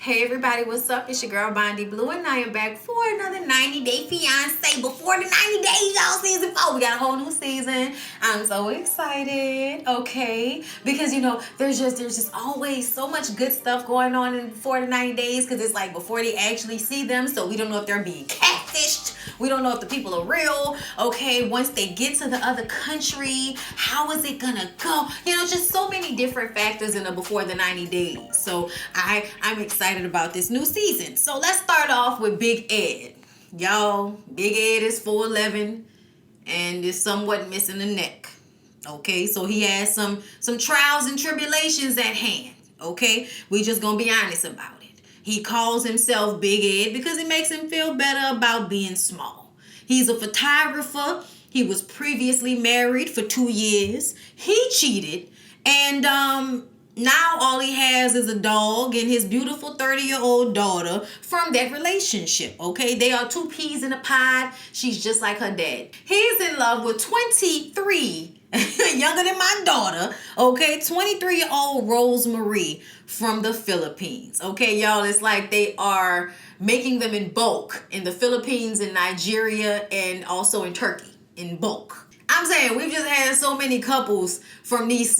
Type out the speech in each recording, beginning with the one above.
Hey everybody, what's up? It's your girl Bondy Blue, and I am back for another 90-day fiance before the 90 days, y'all. Season 4. We got a whole new season. I'm so excited, okay? Because there's just always so much good stuff going on in before the 90 days, because it's like before they actually see them, so we don't know if they're being catfished. We don't know if the people are real, okay? Once they get to the other country, how is it gonna go? Just so many different factors in the before the 90 days. So I'm excited about this new season. So let's start off with Big Ed. Y'all, Big Ed is 4'11" and is somewhat missing a neck. Okay, so he has some trials and tribulations at hand. Okay, we just gonna be honest about it. He calls himself Big Ed because it makes him feel better about being small. He's a photographer. He was previously married for 2 years. He cheated, and now all he has is a dog and his beautiful 30-year-old daughter from that relationship, okay? They are two peas in a pod. She's just like her dad. He's in love with 23, younger than my daughter, okay? 23-year-old Rosemary from the Philippines, okay, y'all? It's like they are making them in bulk in the Philippines, in Nigeria, and also in Turkey in bulk. I'm saying we've just had so many couples from these,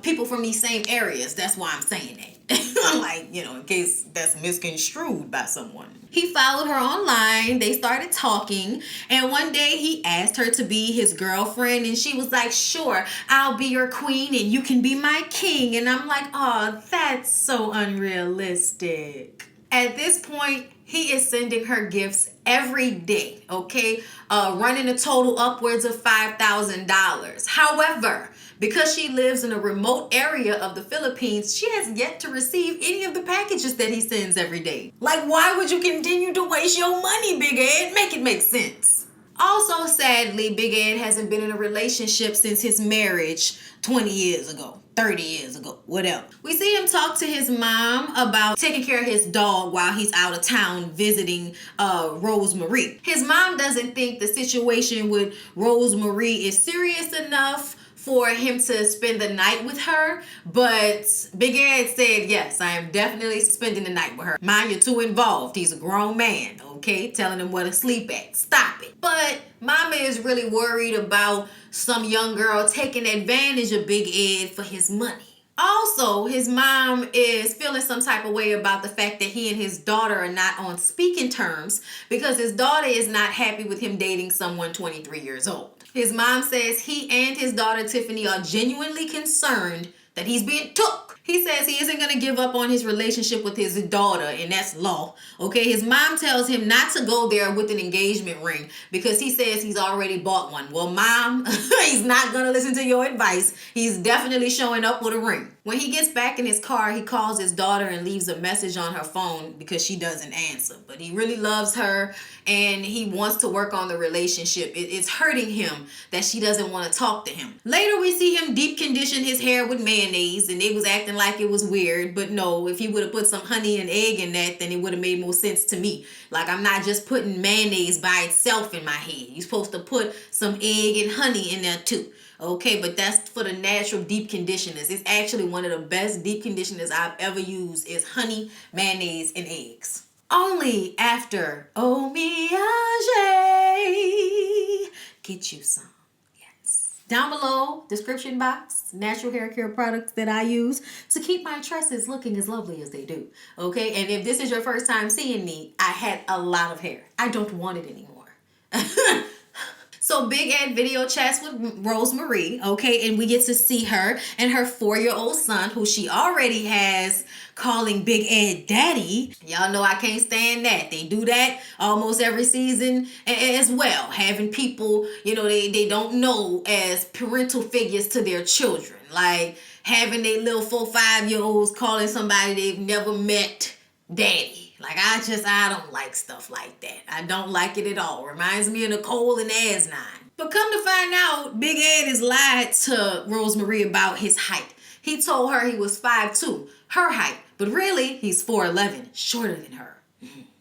people from these same areas. That's why I'm saying that. I'm like, in case that's misconstrued by someone. He followed her online. They started talking. And one day he asked her to be his girlfriend. And she was like, sure, I'll be your queen and you can be my king. And I'm like, oh, that's so unrealistic. At this point, he is sending her gifts every day, okay? Running a total upwards of $5,000. However, because she lives in a remote area of the Philippines, she has yet to receive any of the packages that he sends every day. Like, why would you continue to waste your money, Big Ed? Make it make sense. Also, sadly, Big Ed hasn't been in a relationship since his marriage 20 years ago. 30 years ago, whatever. We see him talk to his mom about taking care of his dog while he's out of town visiting Rosemary. His mom doesn't think the situation with Rosemary is serious enough for him to spend the night with her, but Big Ed said, yes, I am definitely spending the night with her. Mind, you're too involved. He's a grown man, okay? Telling him where to sleep at. Stop it. But Mama is really worried about some young girl taking advantage of Big Ed for his money. Also, his mom is feeling some type of way about the fact that he and his daughter are not on speaking terms because his daughter is not happy with him dating someone 23 years old. His mom says he and his daughter Tiffany are genuinely concerned that he's being took. He says he isn't going to give up on his relationship with his daughter, and that's law. Okay, his mom tells him not to go there with an engagement ring because he says he's already bought one. Well, Mom, he's not going to listen to your advice. He's definitely showing up with a ring. When he gets back in his car, he calls his daughter and leaves a message on her phone because she doesn't answer. But he really loves her, and he wants to work on the relationship. It's hurting him that she doesn't want to talk to him. Later, we see him deep condition his hair with mayonnaise, and they was acting like it was weird. But no, if he would have put some honey and egg in that, then it would have made more sense to me. Like, I'm not just putting mayonnaise by itself in my head. You're supposed to put some egg and honey in there too. Okay, but that's for the natural deep conditioners. It's actually one of the best deep conditioners I've ever used is honey, mayonnaise, and eggs. Only after Omiyage get you some. Yes. Down below, description box, natural hair care products that I use to keep my tresses looking as lovely as they do. Okay, and if this is your first time seeing me, I had a lot of hair. I don't want it anymore. So Big Ed video chats with Rosemary, okay, and we get to see her and her 4-year-old son, who she already has, calling Big Ed daddy. Y'all know I can't stand that. They do that almost every season as well, having people, they don't know as parental figures to their children, like having their little 4-5-year-olds calling somebody they've never met daddy. Like, I don't like stuff like that. I don't like it at all. Reminds me of Nicole and Asnine. But come to find out, Big Ed has lied to Rosemary about his height. He told her he was 5'2", her height. But really, he's 4'11", shorter than her.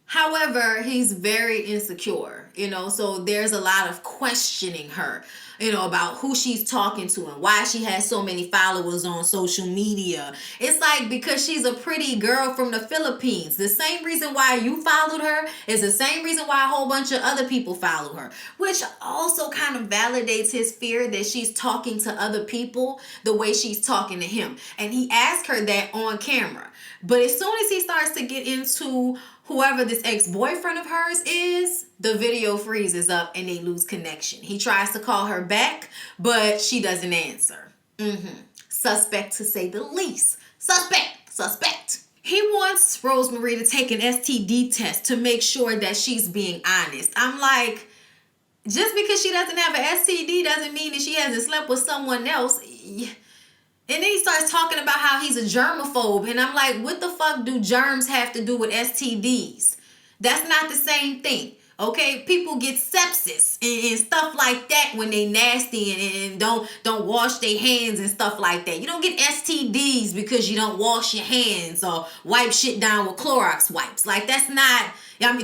However, he's very insecure, so there's a lot of questioning her, about who she's talking to and why she has so many followers on social media. It's like because she's a pretty girl from the Philippines. The same reason why you followed her is the same reason why a whole bunch of other people follow her, which also kind of validates his fear that she's talking to other people the way she's talking to him. And he asked her that on camera. But as soon as he starts to get into whoever this ex-boyfriend of hers is, the video freezes up and they lose connection. He tries to call her back, but she doesn't answer. Suspect, to say the least. Suspect. He wants Rosemary to take an STD test to make sure that she's being honest. I'm like, just because she doesn't have an STD doesn't mean that she hasn't slept with someone else. And then he starts talking about how he's a germaphobe. And I'm like, what the fuck do germs have to do with STDs? That's not the same thing. Okay, people get sepsis and stuff like that when they nasty and don't wash their hands and stuff like that. You don't get STDs because you don't wash your hands or wipe shit down with Clorox wipes. Like, that's not,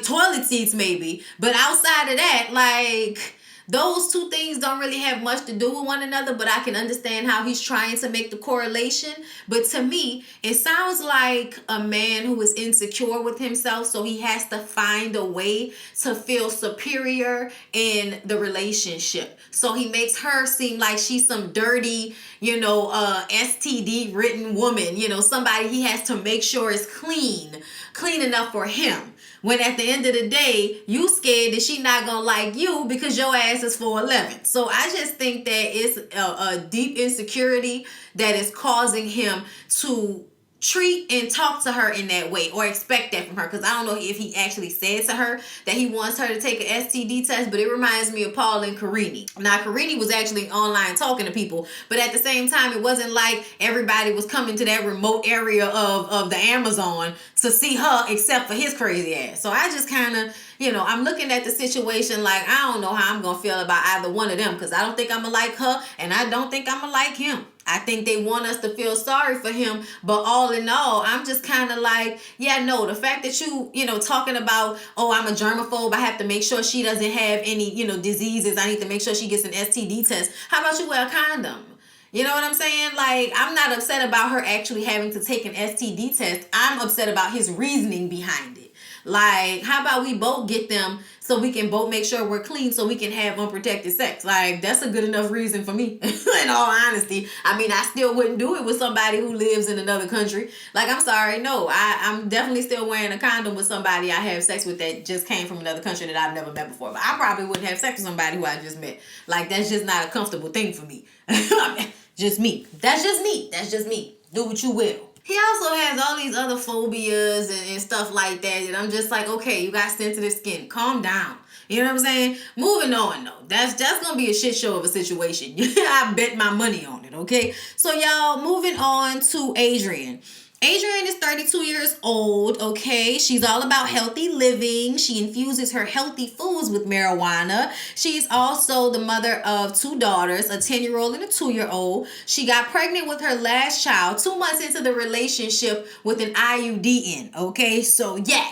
toilet seats maybe. But outside of that, like, those two things don't really have much to do with one another, but I can understand how he's trying to make the correlation. But to me, it sounds like a man who is insecure with himself, so he has to find a way to feel superior in the relationship. So he makes her seem like she's some dirty, STD written woman, somebody he has to make sure is clean enough for him. When at the end of the day, you scared that she not gonna like you because your ass is 4'11". So I just think that it's a deep insecurity that is causing him to treat and talk to her in that way or expect that from her. Because I don't know if he actually said to her that he wants her to take an STD test, but it reminds me of Paul and Karine. Now, Karine was actually online talking to people, but at the same time, it wasn't like everybody was coming to that remote area of the Amazon to see her except for his crazy ass. So I just kind of, I'm looking at the situation like, I don't know how I'm going to feel about either one of them because I don't think I'm going to like her and I don't think I'm going to like him. I think they want us to feel sorry for him, but all in all, I'm just kind of like, the fact that you talking about, oh, I'm a germaphobe, I have to make sure she doesn't have any, diseases, I need to make sure she gets an STD test. How about you wear a condom? You know what I'm saying? Like, I'm not upset about her actually having to take an STD test. I'm upset about his reasoning behind it. Like, how about we both get them so we can both make sure we're clean so we can have unprotected sex? Like, that's a good enough reason for me, in all honesty. I mean, I still wouldn't do it with somebody who lives in another country. Like, I'm sorry, no. I'm definitely still wearing a condom with somebody I have sex with that just came from another country that I've never met before. But I probably wouldn't have sex with somebody who I just met. Like, that's just not a comfortable thing for me. Just me. That's just me. Do what you will. He also has all these other phobias and stuff like that. And I'm just like, okay, you got sensitive skin. Calm down. You know what I'm saying? Moving on, though. That's going to be a shit show of a situation. I bet my money on it, okay? So, y'all, moving on to Adrian. Adrian is 32 years old, okay? She's all about healthy living. She infuses her healthy foods with marijuana. She's also the mother of 2 daughters, a 10-year-old and a 2-year-old. She got pregnant with her last child 2 months into the relationship with an IUD in, okay? So, yeah.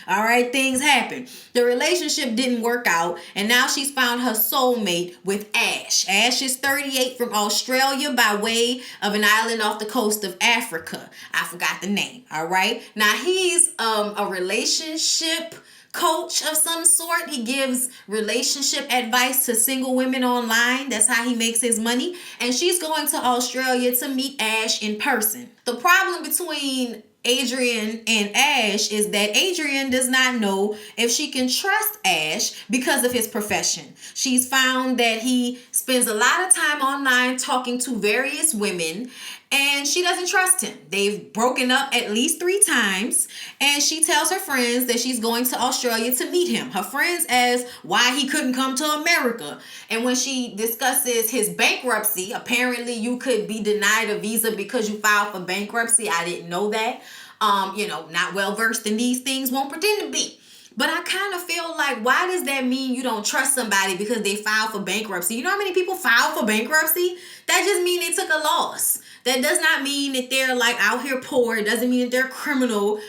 All right, things happen. The relationship didn't work out, and now she's found her soulmate with Ash. Ash is 38 from Australia by way of an island off the coast of Africa. I forgot the name, all right? Now, he's a relationship coach of some sort. He gives relationship advice to single women online. That's how he makes his money. And she's going to Australia to meet Ash in person. The problem between Adrian and Ash is that Adrian does not know if she can trust Ash because of his profession. She's found that he spends a lot of time online talking to various women, and she doesn't trust him. They've broken up at least 3 times, and she tells her friends that she's going to Australia to meet him. Her friends ask why he couldn't come to America. And when she discusses his bankruptcy, apparently you could be denied a visa because you filed for bankruptcy. I didn't know that. Not well versed in these things, won't pretend to be. But I kind of feel like, why does that mean you don't trust somebody because they filed for bankruptcy? You know how many people file for bankruptcy? That just means they took a loss. That does not mean that they're like out here poor. It doesn't mean that they're criminal.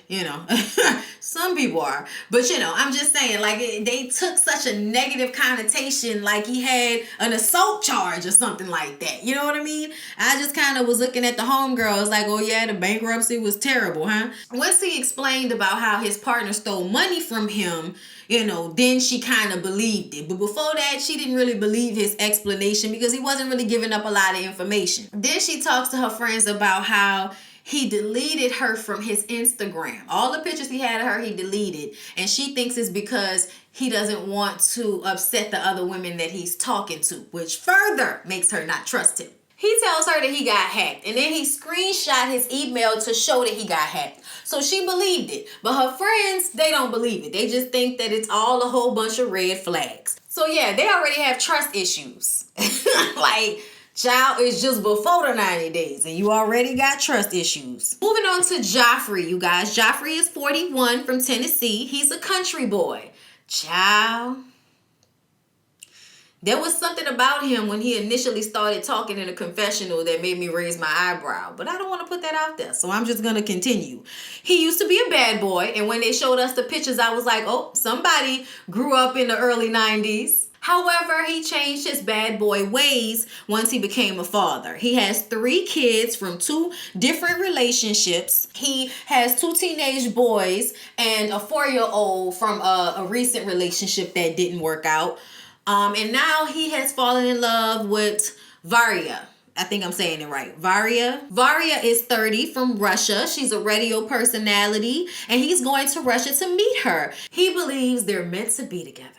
You know, some people are. But you know, I'm just saying, like, they took such a negative connotation, like he had an assault charge or something like that. You know what I mean? I just kind of was looking at the homegirls like, oh yeah, the bankruptcy was terrible, huh? Once he explained about how his partner stole money from him, you know, then she kind of believed it. But before that, she didn't really believe his explanation because he wasn't really giving up a lot of information. Then she talks to her friends about how he deleted her from his Instagram. All the pictures he had of her, he deleted. And she thinks it's because he doesn't want to upset the other women that he's talking to, which further makes her not trust him. He tells her that he got hacked, and then he screenshot his email to show that he got hacked. So she believed it. But her friends, they don't believe it. They just think that it's all a whole bunch of red flags. So yeah, they already have trust issues. Like, child, it's just before the 90 days, and you already got trust issues. Moving on to Joffrey, you guys. Joffrey is 41 from Tennessee. He's a country boy. Child. There was something about him when he initially started talking in a confessional that made me raise my eyebrow. But I don't want to put that out there, so I'm just going to continue. He used to be a bad boy, and when they showed us the pictures, I was like, oh, somebody grew up in the early 90s. However, he changed his bad boy ways once he became a father. He has 3 kids from 2 different relationships. He has 2 teenage boys and a 4-year-old from a recent relationship that didn't work out. And now he has fallen in love with Varya. I think I'm saying it right. Varya. Varya is 30 from Russia. She's a radio personality, and he's going to Russia to meet her. He believes they're meant to be together.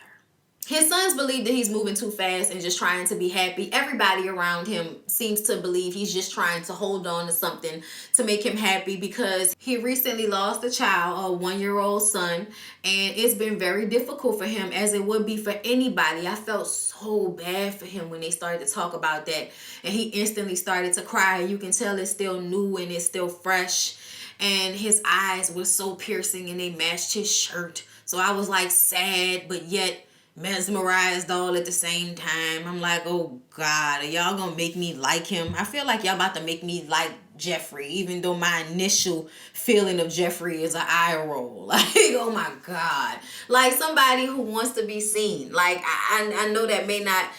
His sons believe that he's moving too fast and just trying to be happy. Everybody around him seems to believe he's just trying to hold on to something to make him happy because he recently lost a child, a 1-year-old son, and it's been very difficult for him, as it would be for anybody. I felt so bad for him when they started to talk about that, and he instantly started to cry. You can tell it's still new and it's still fresh, and his eyes were so piercing and they matched his shirt. So I was like sad, but yet mesmerized all at the same time. I'm like, oh God, are y'all gonna make me like him? I feel like y'all about to make me like Joffrey, even though my initial feeling of Joffrey is an eye roll. Like, oh my God. Like somebody who wants to be seen. Like, I know that may not,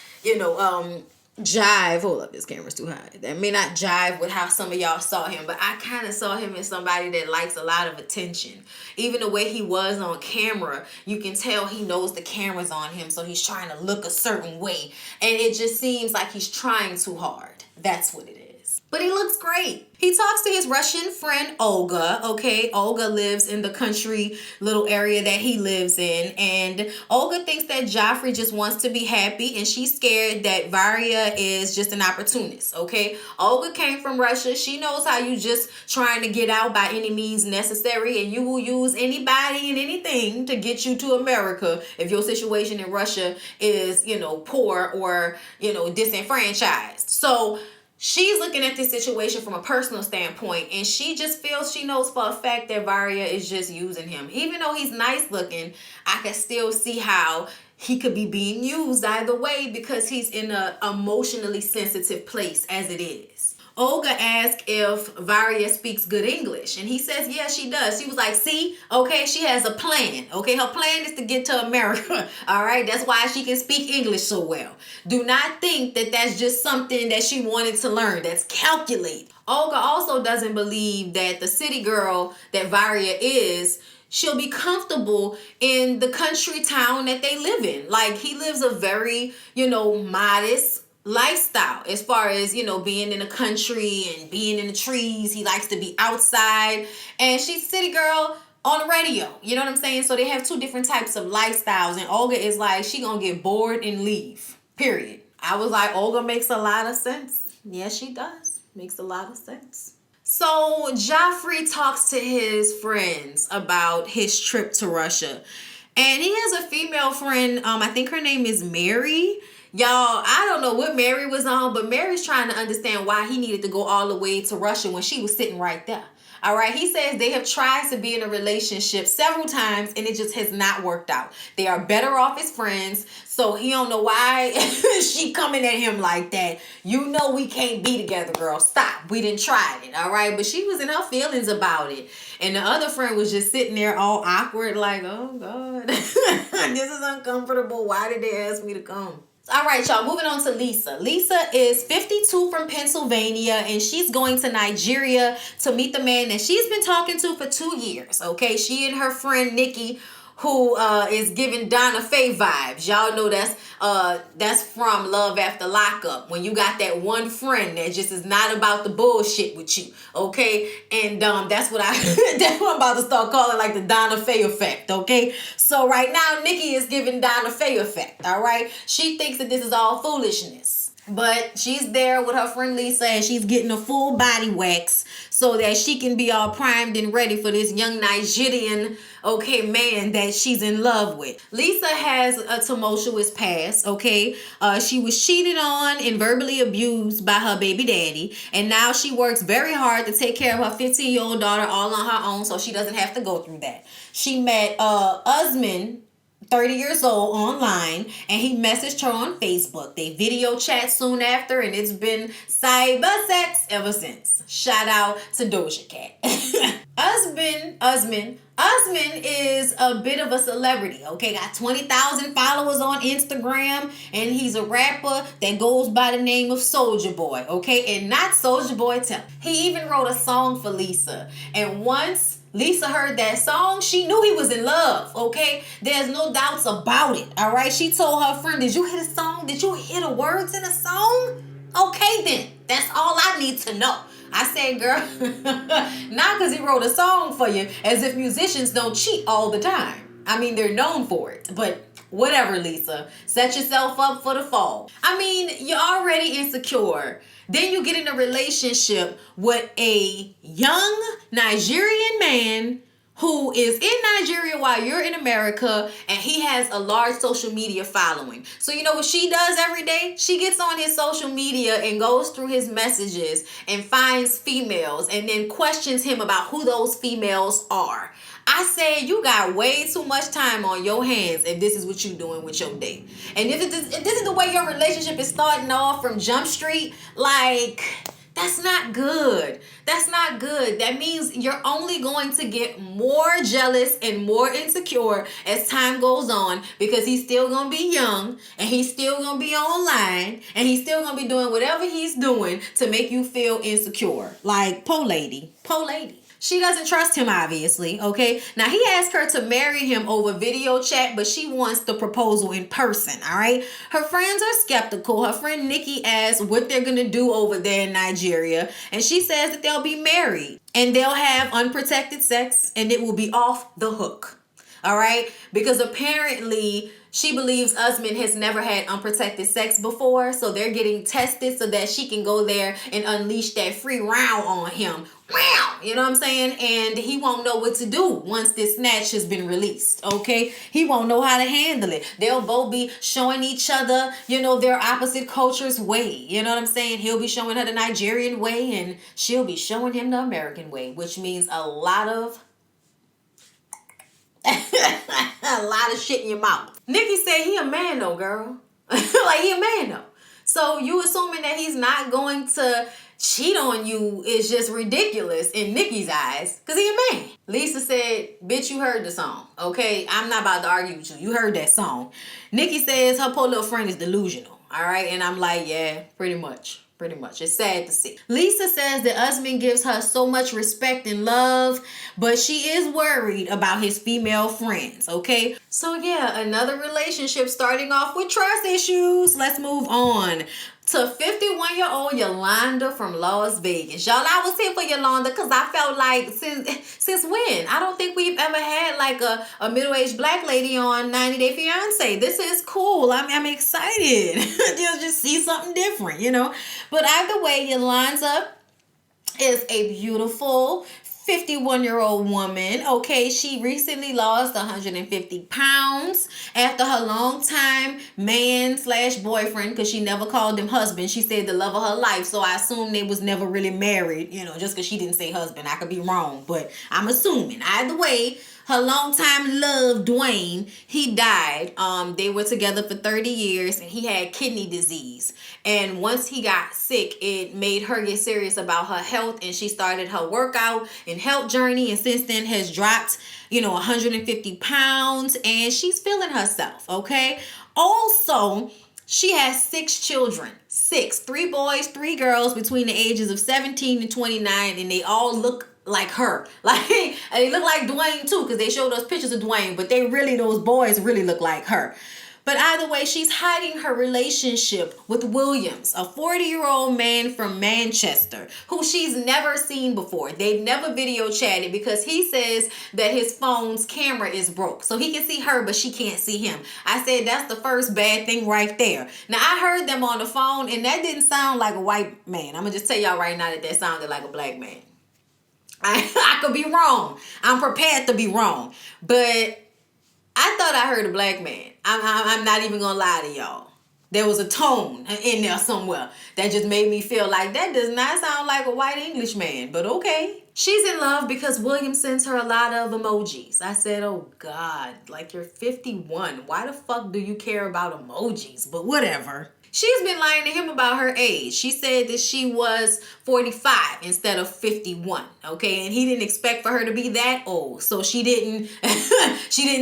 jive. Hold up, this camera's too high. That may not jive with how some of y'all saw him, but I kind of saw him as somebody that likes a lot of attention. Even the way he was on camera, you can tell he knows the camera's on him, so he's trying to look a certain way, and it just seems like he's trying too hard. That's what it is. But he looks great. He talks to his Russian friend Olga, okay? Olga lives in the country little area that he lives in, and Olga thinks that Joffrey just wants to be happy, and she's scared that Varya is just an opportunist, okay? Olga came from Russia. She knows how you just trying to get out by any means necessary, and you will use anybody and anything to get you to America if your situation in Russia is, poor or, disenfranchised. So she's looking at this situation from a personal standpoint, and she just feels, she knows for a fact that Varya is just using him. Even though he's nice looking, I can still see how he could be being used either way because he's in a emotionally sensitive place as it is. Olga asked if Varya speaks good English, and he says, yeah, she does. She was like, see, okay, she has a plan, okay? Her plan is to get to America, all right? That's why she can speak English so well. Do not think that that's just something that she wanted to learn. That's calculated. Olga also doesn't believe that the city girl that Varya is, she'll be comfortable in the country town that they live in. Like, he lives a very, modest lifestyle as far as, being in the country and being in the trees. He likes to be outside, and she's a city girl on the radio. You know what I'm saying? So they have 2 different types of lifestyles, and Olga is like, she gonna get bored and leave, period. I was like, Olga makes a lot of sense. Yes, she does. Makes a lot of sense. So Joffrey talks to his friends about his trip to Russia, and he has a female friend. I think her name is Mary. Y'all, I don't know what Mary was on, but Mary's trying to understand why he needed to go all the way to Russia when she was sitting right there. All right. He says they have tried to be in a relationship several times and it just has not worked out. They are better off as friends. So he don't know why she coming at him like that. You know we can't be together, girl. Stop. We didn't try it. All right. But she was in her feelings about it. And the other friend was just sitting there all awkward like, oh, God. This is uncomfortable. Why did they ask me to come? All right, y'all, moving on to Lisa. Lisa is 52 from Pennsylvania, and she's going to Nigeria to meet the man that she's been talking to for 2 years, okay? She and her friend Nikki, who is giving Donna Faye vibes. Y'all know that's from Love After Lockup, when you got that one friend that just is not about the bullshit with you, okay? And that's what I'm about to start calling like the Donna Faye effect, okay? So right now, Nikki is giving Donna Faye effect, all right? She thinks that this is all foolishness. But she's there with her friend Lisa and she's getting a full body wax so that she can be all primed and ready for this young Nigerian, okay, man that she's in love with. Lisa has a tumultuous past, okay? She was cheated on and verbally abused by her baby daddy. And now she works very hard to take care of her 15-year-old daughter all on her own so she doesn't have to go through that. She met Usman, 30 years old, online, and he messaged her on Facebook. They video chat soon after, and it's been cyber sex ever since. Shout out to Doja Cat. Usman is a bit of a celebrity, okay? Got 20,000 followers on Instagram, and he's a rapper that goes by the name of Soulja Boy, okay? And not Soulja Boy Tell. He even wrote a song for Lisa, and once Lisa heard that song, she knew he was in love, okay? There's no doubts about it, all right? She told her friend, did you hear the song? Did you hear the words in the song? Okay, then. That's all I need to know. I said, girl, not because he wrote a song for you, as if musicians don't cheat all the time. I mean, they're known for it, but whatever, Lisa. Set yourself up for the fall. I mean, you're already insecure. Then you get in a relationship with a young Nigerian man who is in Nigeria while you're in America, and he has a large social media following. So you know what she does every day? She gets on his social media and goes through his messages and finds females and then questions him about who those females are. I said, you got way too much time on your hands if this is what you're doing with your day. And if this is the way your relationship is starting off from Jump Street, like, that's not good. That's not good. That means you're only going to get more jealous and more insecure as time goes on, because he's still going to be young and he's still going to be online and he's still going to be doing whatever he's doing to make you feel insecure. Like, po lady. She doesn't trust him, obviously, okay? Now, he asked her to marry him over video chat, but she wants the proposal in person, all right? Her friends are skeptical. Her friend Nikki asks what they're going to do over there in Nigeria, and she says that they'll be married, and they'll have unprotected sex, and it will be off the hook, all right? Because apparently she believes Usman has never had unprotected sex before, so they're getting tested so that she can go there and unleash that free round on him. Wow, you know what I'm saying? And he won't know what to do once this snatch has been released, okay? He won't know how to handle it. They'll both be showing each other, you know, their opposite culture's way. You know what I'm saying? He'll be showing her the Nigerian way, and she'll be showing him the American way, which means a lot of shit in your mouth. Nikki said he a man though, girl. Like, he a man though. So you assuming that he's not going to cheat on you is just ridiculous in Nikki's eyes, because he a man. Lisa said, bitch, you heard the song, okay? I'm not about to argue with you. You heard that song. Nikki says her poor little friend is delusional, all right? And I'm like, yeah, pretty much. It's sad to see. Lisa says that Usman gives her so much respect and love, but she is worried about his female friends, okay? So yeah, another relationship starting off with trust issues. Let's move on to 51-year-old Yolanda from Las Vegas. Y'all, I was here for Yolanda because I felt like since when? I don't think we've ever had like a middle-aged black lady on 90 Day Fiancé. This is cool. I'm excited. just see something different, you know? But either way, Yolanda is a beautiful 51-year-old woman, okay, she recently lost 150 pounds after her longtime man slash boyfriend, because she never called him husband. She said the love of her life, so I assume they was never really married, just because she didn't say husband. I could be wrong, but I'm assuming. Either way, her longtime love, Dwayne, he died. They were together for 30 years, and he had kidney disease. And once he got sick, it made her get serious about her health, and she started her workout and health journey, and since then has dropped, 150 pounds, and she's feeling herself, okay? Also, she has 6 children. 6. 3 boys, 3 girls between the ages of 17 and 29, and they all look like her. Like, they look like Dwayne too, because they showed us pictures of Dwayne, but those boys really look like her. But either way, she's hiding her relationship with Williams, a 40-year-old man from Manchester, who she's never seen before. They've never video chatted because he says that his phone's camera is broke. So he can see her, but she can't see him. I said, that's the first bad thing right there. Now, I heard them on the phone, and that didn't sound like a white man. I'm going to just tell y'all right now that sounded like a black man. I could be wrong. I'm prepared to be wrong. But I thought I heard a black man. I'm not even going to lie to y'all. There was a tone in there somewhere that just made me feel like that does not sound like a white English man. But okay. She's in love because William sends her a lot of emojis. I said, oh God, like you're 51. Why the fuck do you care about emojis? But whatever. She's been lying to him about her age. She said that she was 45 instead of 51, okay? And he didn't expect for her to be that old. So she didn't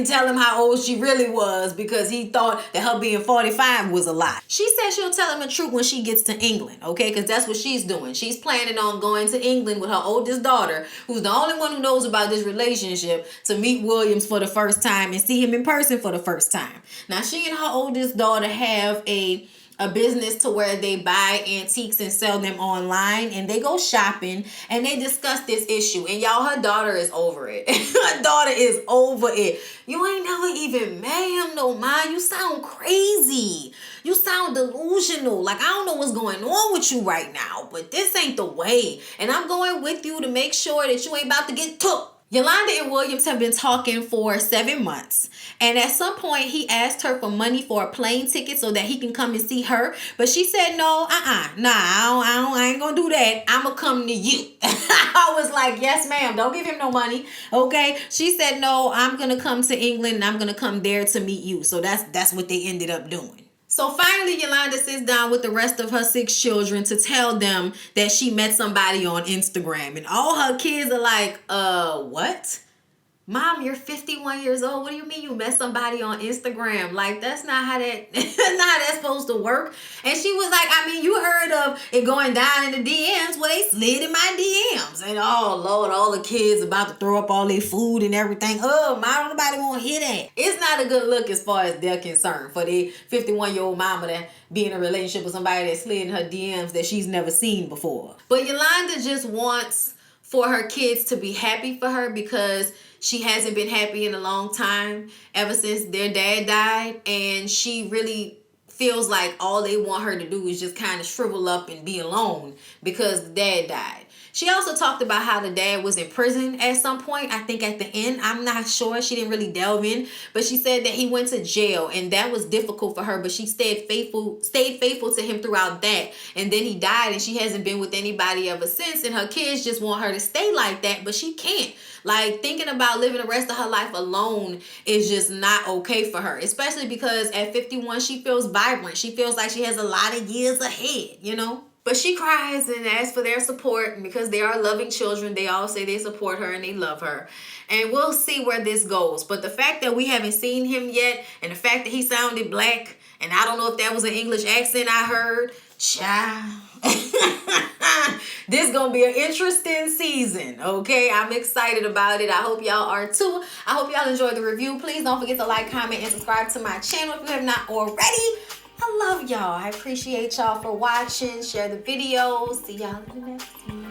tell him how old she really was because he thought that her being 45 was a lie. She said she'll tell him the truth when she gets to England, okay? Because that's what she's doing. She's planning on going to England with her oldest daughter, who's the only one who knows about this relationship, to meet Williams for the first time and see him in person for the first time. Now, she and her oldest daughter have a business to where they buy antiques and sell them online, and they go shopping and they discuss this issue. And y'all, her daughter is over it. Her daughter is over it. You ain't never even met him, no, ma. You sound crazy. You sound delusional. Like, I don't know what's going on with you right now, but this ain't the way. And I'm going with you to make sure that you ain't about to get took. Yolanda and Williams have been talking for 7 months. And at some point, he asked her for money for a plane ticket so that he can come and see her. But she said, no, I ain't gonna do that. I'm gonna come to you. I was like, yes, ma'am. Don't give him no money. Okay. She said, no, I'm gonna come to England and I'm gonna come there to meet you. So that's what they ended up doing. So finally, Yolanda sits down with the rest of her 6 children to tell them that she met somebody on Instagram. And all her kids are like, what? Mom, you're 51 years old. What do you mean you met somebody on Instagram? Like, that's not how that's supposed to work. And she was like, I mean, you heard of it going down in the DMs. Well, they slid in my DMs. And oh, Lord, all the kids about to throw up all their food and everything. Oh, Mom, nobody want to hear that. It's not a good look as far as they're concerned for the 51-year-old mama that be in a relationship with somebody that slid in her DMs that she's never seen before. But Yolanda just wants for her kids to be happy for her because she hasn't been happy in a long time, ever since their dad died. And she really feels like all they want her to do is just kind of shrivel up and be alone because dad died. She also talked about how the dad was in prison at some point. I think at the end, I'm not sure. She didn't really delve in, but she said that he went to jail and that was difficult for her, but she stayed faithful to him throughout that. And then he died and she hasn't been with anybody ever since. And her kids just want her to stay like that, but she can't. Like, thinking about living the rest of her life alone is just not okay for her, especially because at 51, she feels vibrant. She feels like she has a lot of years ahead, you know? But she cries and asks for their support, and because they are loving children, they all say they support her and they love her. And we'll see where this goes. But the fact that we haven't seen him yet, and the fact that he sounded black, and I don't know if that was an English accent I heard, child. This gonna be an interesting season, okay? I'm excited about it. I hope y'all are too. I hope y'all enjoyed the review. Please don't forget to like, comment, and subscribe to my channel if you have not already. I love y'all. I appreciate y'all for watching. Share the videos. See y'all in the next one.